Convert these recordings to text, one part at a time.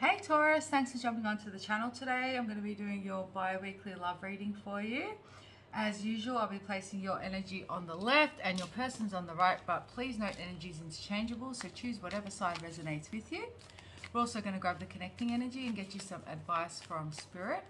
Hey Taurus, thanks for jumping onto the channel today. I'm going to be doing your bi-weekly love reading for you. As usual, I'll be placing your energy on the left and your person's on the right, but please note energy is interchangeable, so choose whatever side resonates with you. We're also going to grab the connecting energy and get you some advice from Spirit.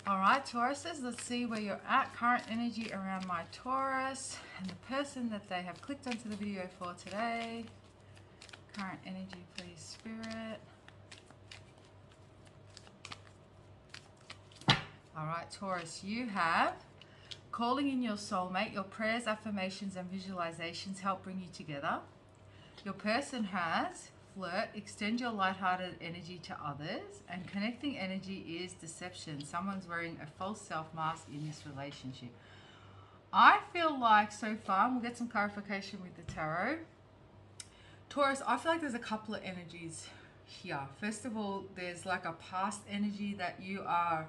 Alright Tauruses, let's see where you're at. Current energy around my Taurus and the person that they have clicked onto the video for today. Current energy, please, Spirit. Alright Taurus, you have calling in your soulmate. Your prayers, affirmations and visualizations help bring you together. Your person has flirt, extend your lighthearted energy to others, and connecting energy is deception. Someone's wearing a false self mask in this relationship. I feel like so far, and we'll get some clarification with the tarot. Taurus, I feel like there's a couple of energies here. First of all, there's like a past energy that you are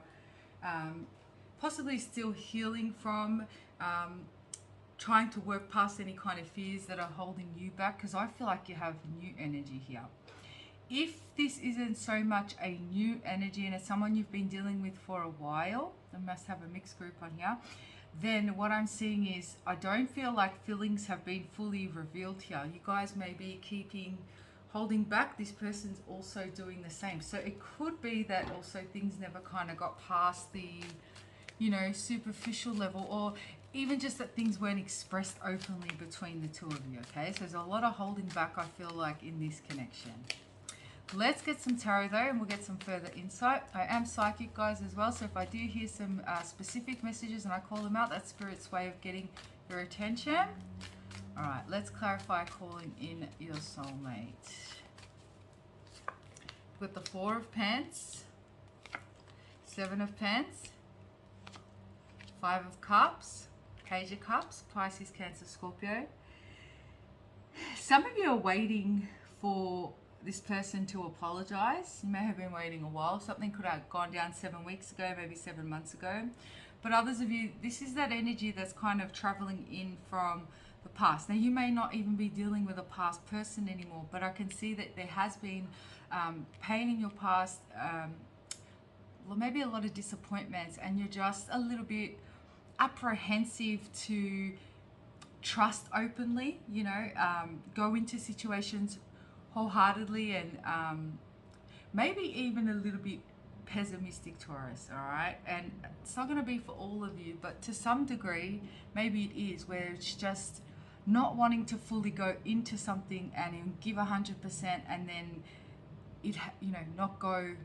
possibly still healing from, trying to work past any kind of fears that are holding you back, because I feel like you have new energy here. If this isn't so much a new energy and it's someone you've been dealing with for a while, I must have a mixed group on here, then what I'm seeing is I don't feel like feelings have been fully revealed here. You guys may be holding back. This person's also doing the same. So it could be that also things never kind of got past the, you know, superficial level, or even just that things weren't expressed openly between the two of you, okay? So there's a lot of holding back, I feel like, in this connection. Let's get some tarot though, and we'll get some further insight. I am psychic, guys, as well, so if I do hear some specific messages and I call them out, that's Spirit's way of getting your attention. All right, let's clarify calling in your soulmate. We've got the Four of Pence, Seven of Pence, Five of Cups, Page of Cups, Pisces, Cancer, Scorpio. Some of you are waiting for this person to apologize. You may have been waiting a while. Something could have gone down 7 weeks ago, maybe 7 months ago. But others of you, this is that energy that's kind of traveling in from the past. Now, you may not even be dealing with a past person anymore, but I can see that there has been pain in your past, well, maybe a lot of disappointments, and you're just a little bit apprehensive to trust openly, you know, go into situations wholeheartedly, and maybe even a little bit pessimistic, Taurus, all right? And it's not going to be for all of you, but to some degree, maybe it is, where it's just not wanting to fully go into something and give 100%, and then it, you know, not go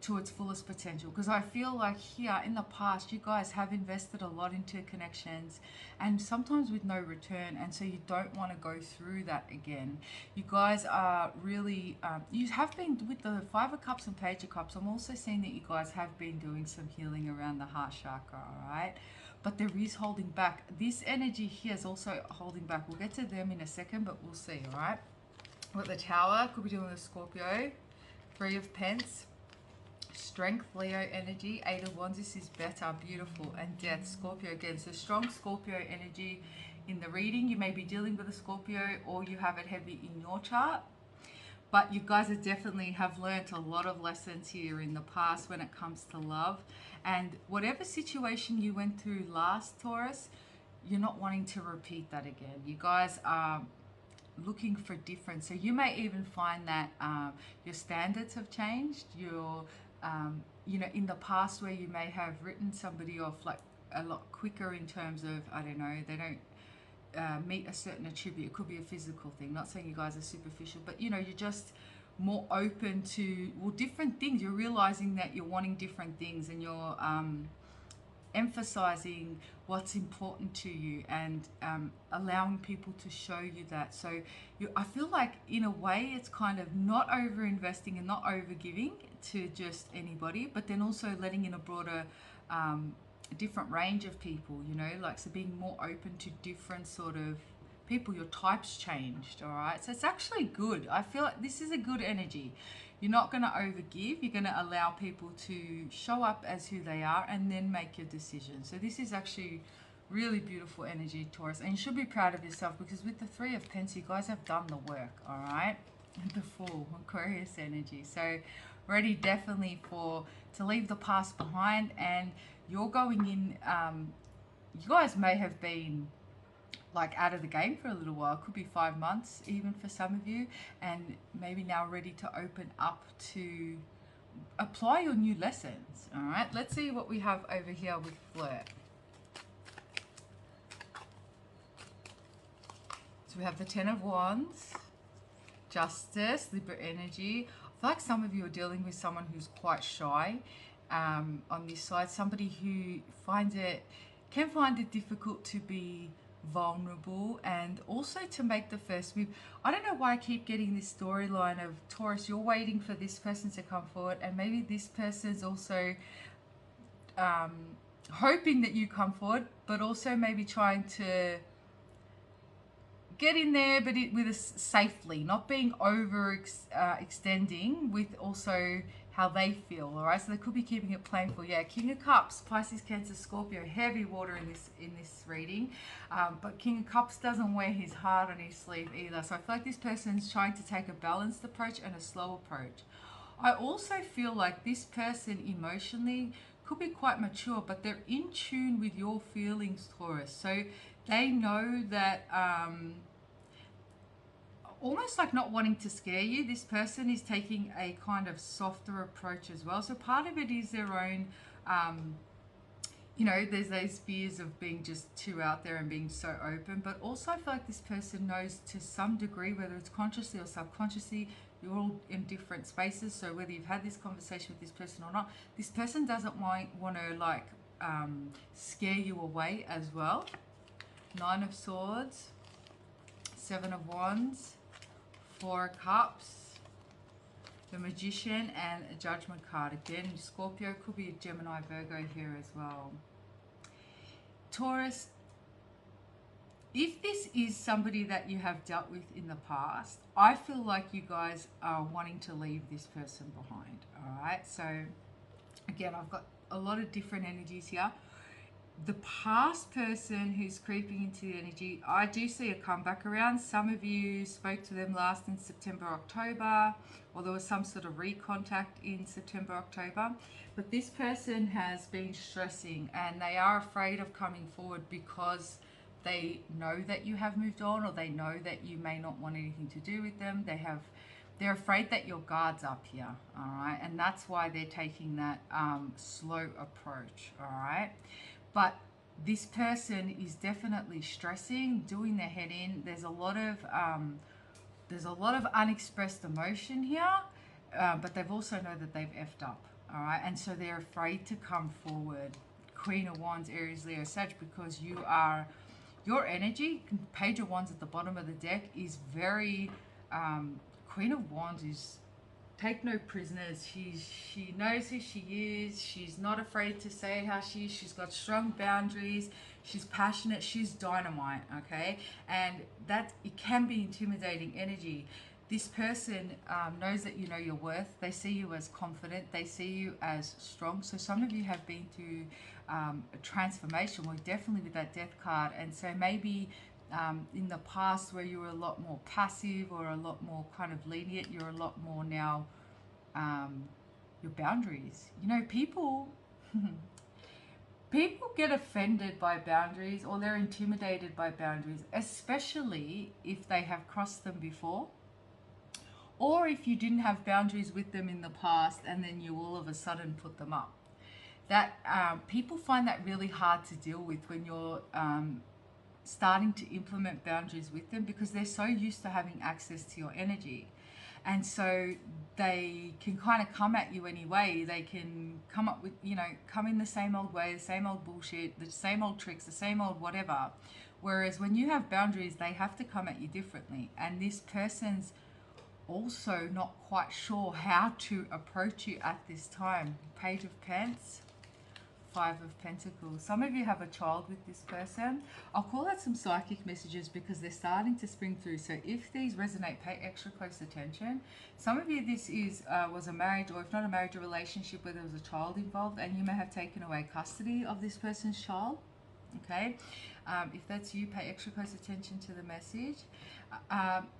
to its fullest potential. Because I feel like here in the past, you guys have invested a lot into connections, and sometimes with no return, and so you don't want to go through that again. You guys are really you have been with the Five of Cups and Page of Cups. I'm also seeing that you guys have been doing some healing around the heart chakra, all right? But there is holding back. This energy here is also holding back. We'll get to them in a second, but we'll see, all right? With the Tower, could be dealing with Scorpio. Three of Pence, Strength, Leo energy. Eight of Wands, this is better, beautiful, and Death, Scorpio again. So strong Scorpio energy in the reading. You may be dealing with a Scorpio, or you have it heavy in your chart. But you guys definitely have learned a lot of lessons here in the past when it comes to love. And whatever situation you went through last, Taurus, you're not wanting to repeat that again. You guys are looking for different. So you may even find that your standards have changed. Your you know, in the past where you may have written somebody off like a lot quicker in terms of, I don't know, they don't meet a certain attribute. It could be a physical thing. Not saying you guys are superficial, but you know, you're just more open to, well, different things. You're realizing that you're wanting different things, and you're emphasizing what's important to you, and allowing people to show you that. So I feel like in a way it's kind of not over investing and not over giving to just anybody, but then also letting in a broader different range of people, you know, like, so being more open to different sort of people. Your types changed, all right? So it's actually good. I feel like this is a good energy. You're not going to overgive. You're going to allow people to show up as who they are and then make your decision. So this is actually really beautiful energy, Taurus, and you should be proud of yourself, because with the Three of Pence, you guys have done the work, all right? And the Fool, Aquarius energy. So ready definitely to leave the past behind, and you're going in, you guys may have been like out of the game for a little while. It could be 5 months even for some of you, and maybe now ready to open up to apply your new lessons. All right, let's see what we have over here with flirt. So we have the Ten of Wands, Justice, Libra energy. I feel like some of you are dealing with someone who's quite shy on this side, somebody who can find it difficult to be vulnerable and also to make the first move. I don't know why I keep getting this storyline of Taurus, you're waiting for this person to come forward, and maybe this person's also hoping that you come forward, but also maybe trying to get in there, but safely, not being extending with also how they feel. All right, so they could be keeping it playful. Yeah, King of Cups, Pisces, Cancer, Scorpio, heavy water in this reading, but King of Cups doesn't wear his heart on his sleeve either. So I feel like this person's trying to take a balanced approach and a slow approach. I also feel like this person emotionally could be quite mature, but they're in tune with your feelings, Taurus. So they know that almost like not wanting to scare you, this person is taking a kind of softer approach as well. So part of it is their own, you know, there's those fears of being just too out there and being so open, but also I feel like this person knows to some degree, whether it's consciously or subconsciously, you're all in different spaces. So whether you've had this conversation with this person or not, this person doesn't want to like scare you away as well. Nine of Swords, Seven of Wands, Four of Cups, the Magician, and a Judgment card. Again, Scorpio, could be a Gemini, Virgo here as well. Taurus, if this is somebody that you have dealt with in the past, I feel like you guys are wanting to leave this person behind. All right, so again, I've got a lot of different energies here. The past person who's creeping into the energy, I do see a comeback around. Some of you spoke to them last in September, October, or there was some sort of recontact in September, October. But this person has been stressing and they are afraid of coming forward because they know that you have moved on, or they know that you may not want anything to do with them. They're afraid that your guard's up here, all right? And that's why they're taking that slow approach, all right? But this person is definitely stressing, doing their head in. There's a lot of unexpressed emotion here, but they've also know that they've effed up, all right? And so they're afraid to come forward. Queen of Wands, Aries, Leo, Sag, because your energy, Page of Wands at the bottom of the deck, is very, Queen of Wands is take no prisoners. She knows who she is. She's not afraid to say how she is. She's got strong boundaries. She's passionate. She's dynamite, okay? And that, it can be intimidating energy. This person knows that you know your worth. They see you as confident. They see you as strong. So some of you have been through a transformation. Well, definitely with that Death card. And so maybe in the past where you were a lot more passive or a lot more kind of lenient, you're a lot more now your boundaries. You know, people get offended by boundaries, or they're intimidated by boundaries, especially if they have crossed them before, or if you didn't have boundaries with them in the past and then you all of a sudden put them up. That people find that really hard to deal with when you're starting to implement boundaries with them, because they're so used to having access to your energy. And so they can kind of come at you anyway. They can come up with, you know, come in the same old way, the same old bullshit, the same old tricks, the same old whatever. Whereas when you have boundaries, they have to come at you differently. And this person's also not quite sure how to approach you at this time. Page of Pence, Five of Pentacles. Some of you have a child with this person. I'll call that some psychic messages because they're starting to spring through. So if these resonate, pay extra close attention. Some of you, this was a marriage, or if not a marriage, a relationship where there was a child involved, and you may have taken away custody of this person's child. Okay, if that's you, pay extra close attention to the message.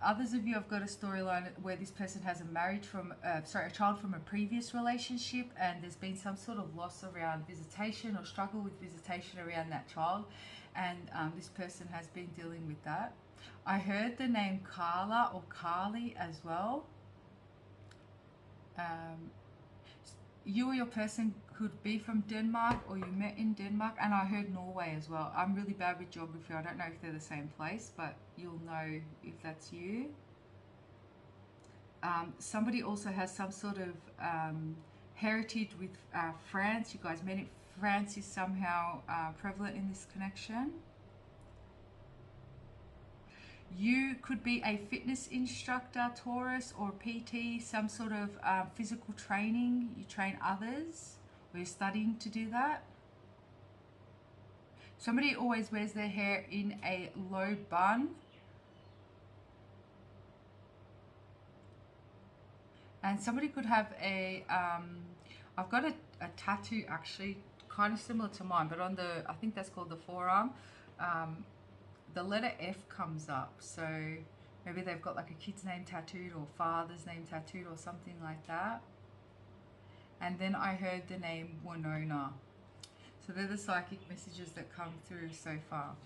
Others of you have got a storyline where this person has a child from a previous relationship, and there's been some sort of loss around visitation or struggle with visitation around that child, and this person has been dealing with that. I heard the name Carla or Carly as well. You or your person could be from Denmark, or you met in Denmark, and I heard Norway as well. I'm really bad with geography. I don't know if they're the same place, but you'll know if that's you. Somebody also has some sort of heritage with France. You guys met in France is somehow prevalent in this connection. You could be a fitness instructor, Taurus, or PT, some sort of physical training. You train others, or you're studying to do that. Somebody always wears their hair in a low bun. And somebody could have a, I've got a tattoo actually, kind of similar to mine, but on the, I think that's called the forearm. The letter F comes up, so maybe they've got like a kid's name tattooed or father's name tattooed or something like that. And then I heard the name Winona. So they're the psychic messages that come through so far.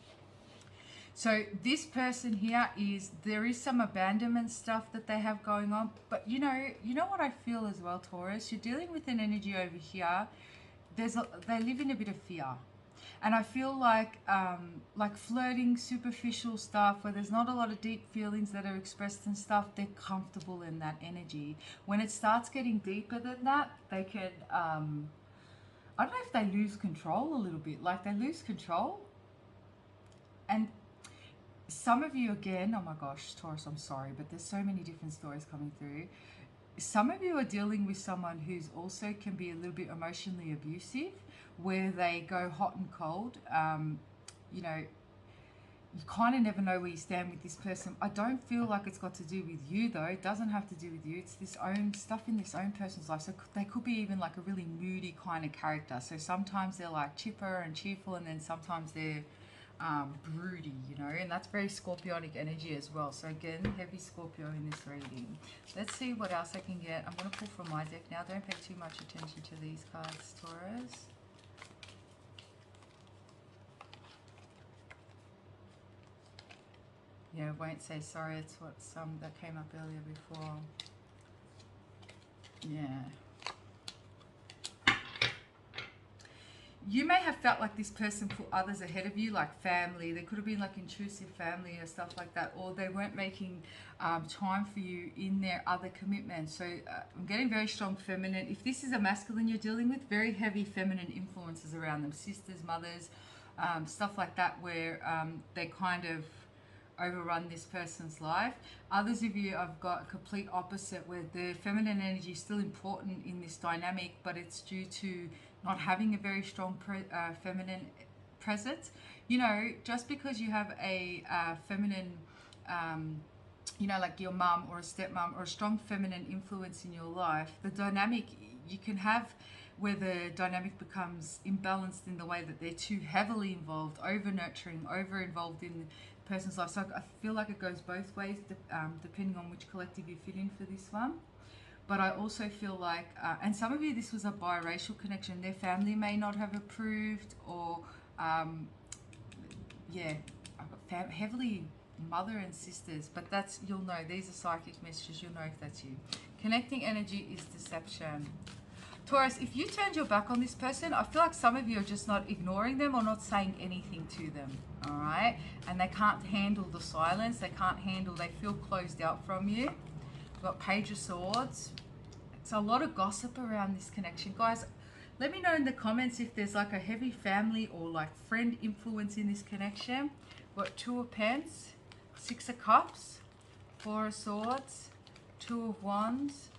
So this person here there is some abandonment stuff that they have going on, but you know what I feel as well, Taurus, you're dealing with an energy over here. They live in a bit of fear. And I feel like flirting, superficial stuff, where there's not a lot of deep feelings that are expressed and stuff, they're comfortable in that energy. When it starts getting deeper than that, they can, I don't know if they lose control a little bit, like they lose control. And some of you, again, oh my gosh, Taurus, I'm sorry, but there's so many different stories coming through. Some of you are dealing with someone who's also can be a little bit emotionally abusive, where they go hot and cold. You know, you kind of never know where you stand with this person. I don't feel like it's got to do with you though. It doesn't have to do with you. It's this own stuff in this own person's life. So they could be even like a really moody kind of character. So sometimes they're like chipper and cheerful, and then sometimes they're broody, you know, and that's very Scorpionic energy as well. So again, heavy Scorpio in this reading. Let's see what else I can get. I'm going to pull from my deck now. Don't pay too much attention to these cards, Taurus. Yeah, won't say sorry. It's what that came up earlier before. Yeah. You may have felt like this person put others ahead of you, like family. There could have been like intrusive family or stuff like that, or they weren't making time for you in their other commitments. So I'm getting very strong feminine. If this is a masculine you're dealing with, very heavy feminine influences around them, sisters, mothers, stuff like that, where they kind of overrun this person's life. Others of you have got a complete opposite, where the feminine energy is still important in this dynamic, but it's due to not having a very strong feminine presence. You know, just because you have a feminine, you know, like your mum or a stepmom or a strong feminine influence in your life, the dynamic you can have where the dynamic becomes imbalanced in the way that they're too heavily involved, over nurturing, over involved in the person's life. So I feel like it goes both ways, depending on which collective you fit in for this one. But I also feel like, and some of you, this was a biracial connection. Their family may not have approved, or, yeah, I've got heavily mother and sisters. But that's, you'll know, these are psychic messages. You'll know if that's you. Connecting energy is deception. Taurus, if you turned your back on this person, I feel like some of you are just not ignoring them or not saying anything to them, all right? And they can't handle the silence. They can't handle, they feel closed out from you. We've got Page of Swords. It's a lot of gossip around this connection. Guys, let me know in the comments if there's like a heavy family or like friend influence in this connection. We've got Two of Pence, Six of Cups, Four of Swords, Two of Wands,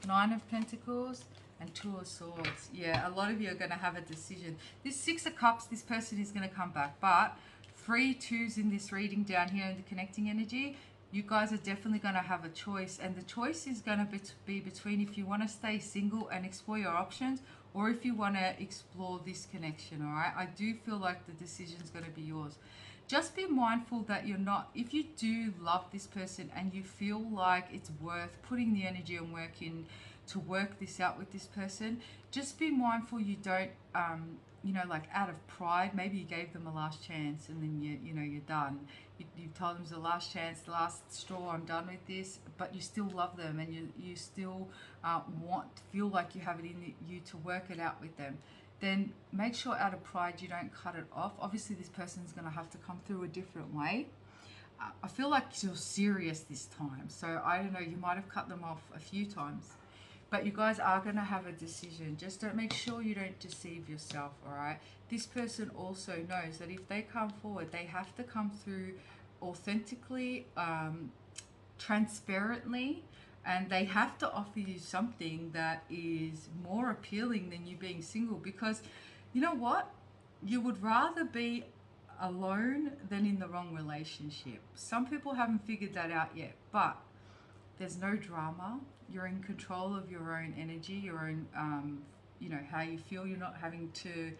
Nine of Pentacles, and Two of Swords. Yeah, a lot of you are going to have a decision. This Six of Cups, this person is going to come back. But 3 2s in this reading down here in the connecting energy, you guys are definitely going to have a choice. And the choice is going to be between if you want to stay single and explore your options, or if you want to explore this connection, all right? I do feel like the decision's going to be yours. Just be mindful that you're not, if you do love this person and you feel like it's worth putting the energy and work in to work this out with this person, just be mindful you don't, you know, like out of pride, maybe you gave them a last chance and then you know, you're done. You told them it's the last chance, the last straw, I'm done with this, but you still love them and you still feel like you have it in you to work it out with them. Then make sure out of pride you don't cut it off. Obviously this person's going to have to come through a different way. I feel like you're serious this time, so I don't know, you might have cut them off a few times, but you guys are going to have a decision. Just don't, make sure you don't deceive yourself, all right? This person also knows that if they come forward, they have to come through authentically, transparently, and they have to offer you something that is more appealing than you being single, because you know what? You would rather be alone than in the wrong relationship. Some people haven't figured that out yet, but there's no drama. You're in control of your own energy, your own, you know, how you feel. You're not having to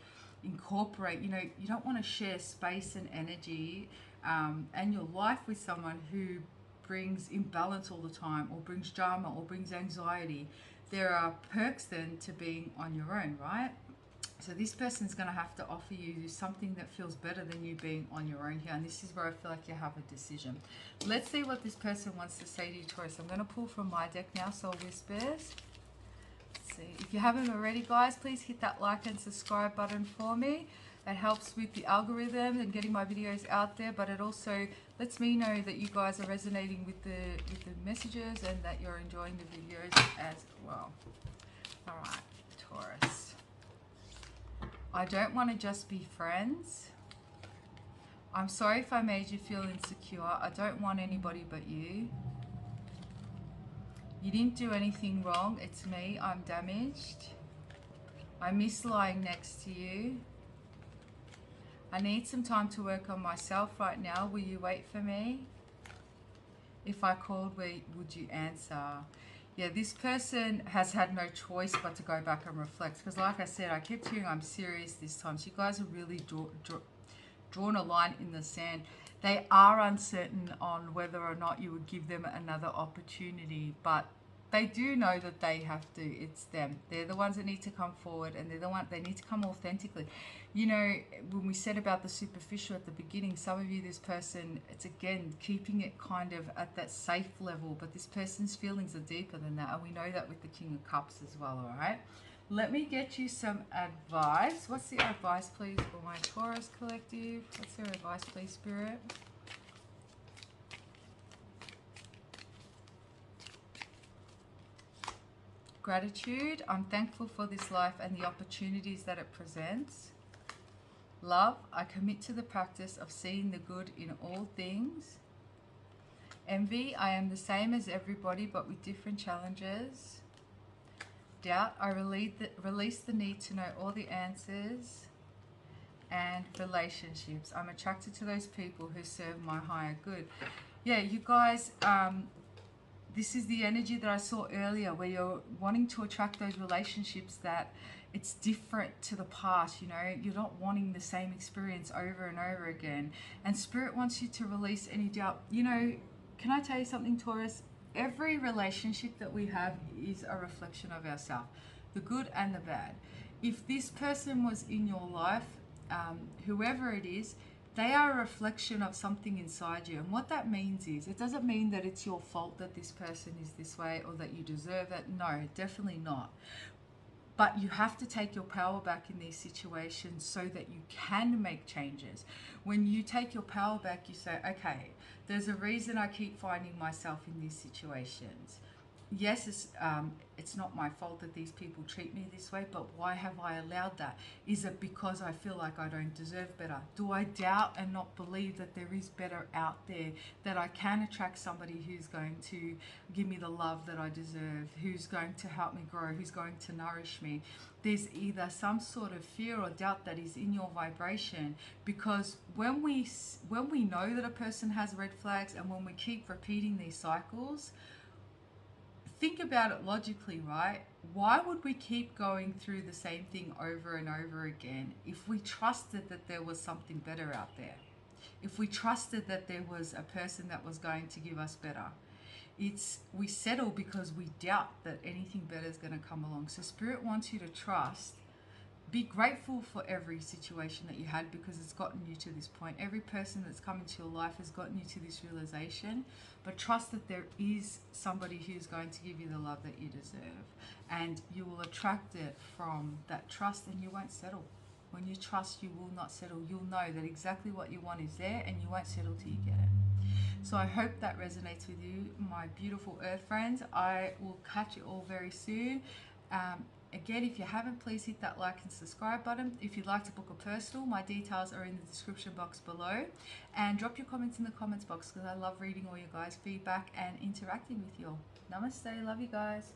incorporate, you know, you don't want to share space and energy and your life with someone who brings imbalance all the time, or brings drama, or brings anxiety. There are perks then to being on your own, right? So this person's going to have to offer you something that feels better than you being on your own here. And this is where I feel like you have a decision. Let's see what this person wants to say to you, Taurus. I'm going to pull from my deck now, Soul Whispers. Let's see. If you haven't already, guys, please hit that like and subscribe button for me. It helps with the algorithm and getting my videos out there, but it also lets me know that you guys are resonating with the messages and that you're enjoying the videos as well. All right, Taurus. I don't want to just be friends. I'm sorry if I made you feel insecure. I don't want anybody but you. You didn't do anything wrong. It's me. I'm damaged. I miss lying next to you. I need some time to work on myself right now. Will you wait for me? If I called, would you answer? Yeah, this person has had no choice but to go back and reflect. Because like I said, I kept hearing I'm serious this time. So you guys have really drawn a line in the sand. They are uncertain on whether or not you would give them another opportunity. But they do know that they have to. It's them. They're the ones that need to come forward, and they're the ones, they need to come authentically. You know, when we said about the superficial at the beginning, some of you, this person, it's again keeping it kind of at that safe level, but this person's feelings are deeper than that, and we know that with the King of Cups as well, all right? Let me get you some advice. What's the advice, please, for my Taurus collective? What's their advice, please, Spirit? Gratitude. I'm thankful for this life and the opportunities that it presents. Love. I commit to the practice of seeing the good in all things. Envy. I am the same as everybody but with different challenges. Doubt. I release the need to know all the answers. And relationships. I'm attracted to those people who serve my higher good. Yeah, you guys... this is the energy that I saw earlier, where you're wanting to attract those relationships that it's different to the past, you know, you're not wanting the same experience over and over again. And Spirit wants you to release any doubt. You know, can I tell you something, Taurus? Every relationship that we have is a reflection of ourselves, the good and the bad. If this person was in your life, whoever it is, they are a reflection of something inside you. And what that means is, it doesn't mean that it's your fault that this person is this way or that you deserve it. No, definitely not. But you have to take your power back in these situations so that you can make changes. When you take your power back, you say, okay, there's a reason I keep finding myself in these situations. Yes, it's not my fault that these people treat me this way, but why have I allowed that? Is it because I feel like I don't deserve better? Do I doubt and not believe that there is better out there, that I can attract somebody who's going to give me the love that I deserve, who's going to help me grow, who's going to nourish me? There's either some sort of fear or doubt that is in your vibration, because when we know that a person has red flags and when we keep repeating these cycles, think about it logically, right? Why would we keep going through the same thing over and over again if we trusted that there was something better out there? If we trusted that there was a person that was going to give us better? We settle because we doubt that anything better is going to come along. So Spirit wants you to trust. Be grateful for every situation that you had because it's gotten you to this point. Every person that's come into your life has gotten you to this realization. But trust that there is somebody who's going to give you the love that you deserve. And you will attract it from that trust, and you won't settle. When you trust, you will not settle. You'll know that exactly what you want is there, and you won't settle till you get it. So I hope that resonates with you, my beautiful earth friends. I will catch you all very soon. Again, if you haven't, please hit that like and subscribe button. If you'd like to book a personal, my details are in the description box below. And drop your comments in the comments box because I love reading all your guys' feedback and interacting with you all. Namaste. Love you guys.